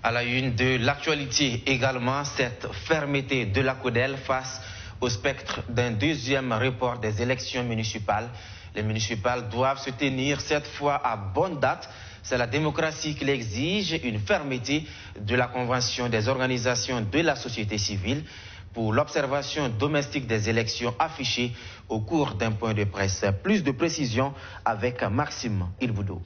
À la une de l'actualité également, cette fermeté de la CODEL face au spectre d'un deuxième report des élections municipales. Les municipales doivent se tenir cette fois à bonne date. C'est la démocratie qui l'exige, une fermeté de la Convention des organisations de la société civile pour l'observation domestique des élections affichées au cours d'un point de presse. Plus de précisions avec Maxime Ilboudou.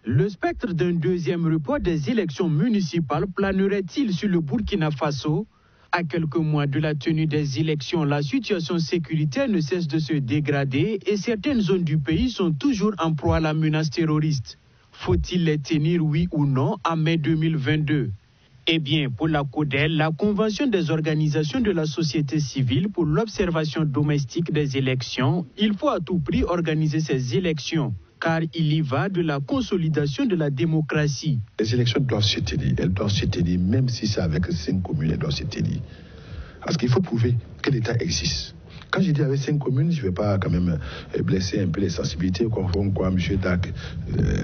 Le spectre d'un deuxième report des élections municipales planerait-il sur le Burkina Faso? À quelques mois de la tenue des élections, la situation sécuritaire ne cesse de se dégrader et certaines zones du pays sont toujours en proie à la menace terroriste. Faut-il les tenir, oui ou non, en mai 2022? Eh bien, pour la CODEL, la Convention des organisations de la société civile pour l'observation domestique des élections, il faut à tout prix organiser ces élections, car il y va de la consolidation de la démocratie. Les élections doivent se tenir, elles doivent se tenir, même si c'est avec 5 communes, elles doivent se tenir. Parce qu'il faut prouver que l'État existe. Quand je dis avec 5 communes, je ne vais pas quand même blesser un peu les sensibilités, comme quoi M. Dag,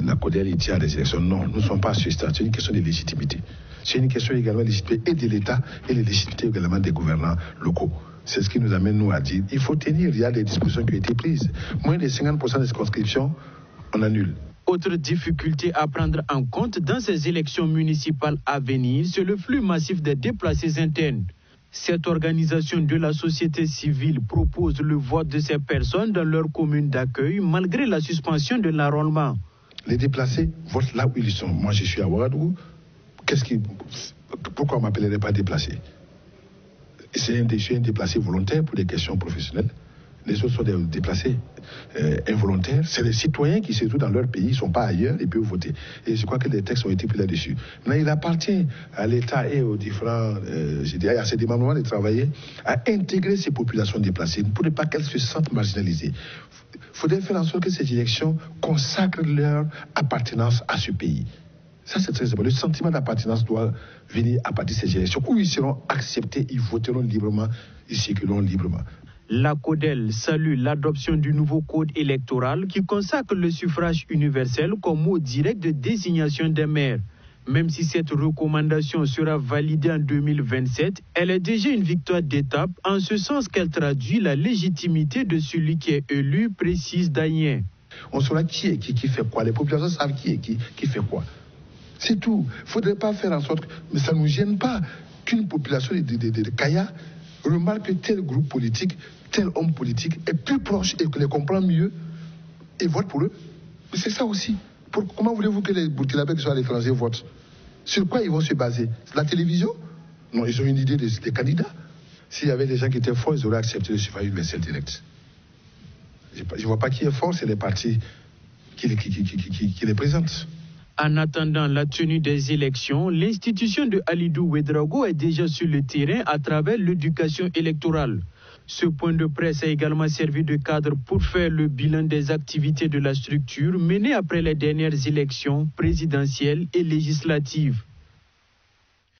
la CODEL, il tient des élections. Non, nous ne sommes pas à ce stade, c'est une question de légitimité. C'est une question également de légitimité et de l'État et de légitimité également des gouvernants locaux. C'est ce qui nous amène, nous, à dire il faut tenir, il y a des dispositions qui ont été prises. Moins de 50% des circonscriptions, on annule. Autre difficulté à prendre en compte dans ces élections municipales à venir, c'est le flux massif des déplacés internes. Cette organisation de la société civile propose le vote de ces personnes dans leur commune d'accueil malgré la suspension de l'enrôlement. Les déplacés votent là où ils sont. Moi, je suis à Ouagadougou. Pourquoi on ne m'appellerait pas déplacé? C'est un déplacé volontaire pour des questions professionnelles. Les autres sont des déplacés involontaires. C'est les citoyens qui se trouvent dans leur pays, ils ne sont pas ailleurs et peuvent voter. Et je crois que les textes ont été pris là-dessus. Mais il appartient à l'État et aux différents, à ces démembrements de travailler à intégrer ces populations déplacées pour ne pas qu'elles se sentent marginalisées. Il faudrait faire en sorte que ces élections consacrent leur appartenance à ce pays. Ça, c'est très important. Le sentiment d'appartenance doit venir à partir de ces élections où ils seront acceptés, ils voteront librement, ils circuleront librement. La CODEL salue l'adoption du nouveau code électoral qui consacre le suffrage universel comme mot direct de désignation des maires. Même si cette recommandation sera validée en 2027, elle est déjà une victoire d'étape en ce sens qu'elle traduit la légitimité de celui qui est élu, précise Daniel. On saura qui est qui fait quoi. Les populations savent qui est qui fait quoi. C'est tout. Il ne faudrait pas faire en sorte que... Mais ça ne nous gêne pas qu'une population de Kaya remarque que tel groupe politique, tel homme politique est plus proche et que les comprend mieux et vote pour eux. Mais c'est ça aussi. Comment voulez-vous que les Burkinabés qui sont à l'étranger votent? Sur quoi ils vont se baser? La télévision? Non, ils ont une idée des candidats. S'il y avait des gens qui étaient forts, ils auraient accepté le suffrage universel direct. Je ne vois pas qui est fort, c'est les partis qui les présentent. En attendant la tenue des élections, l'institution de Halidou Ouedraogo est déjà sur le terrain à travers l'éducation électorale. Ce point de presse a également servi de cadre pour faire le bilan des activités de la structure menées après les dernières élections présidentielles et législatives.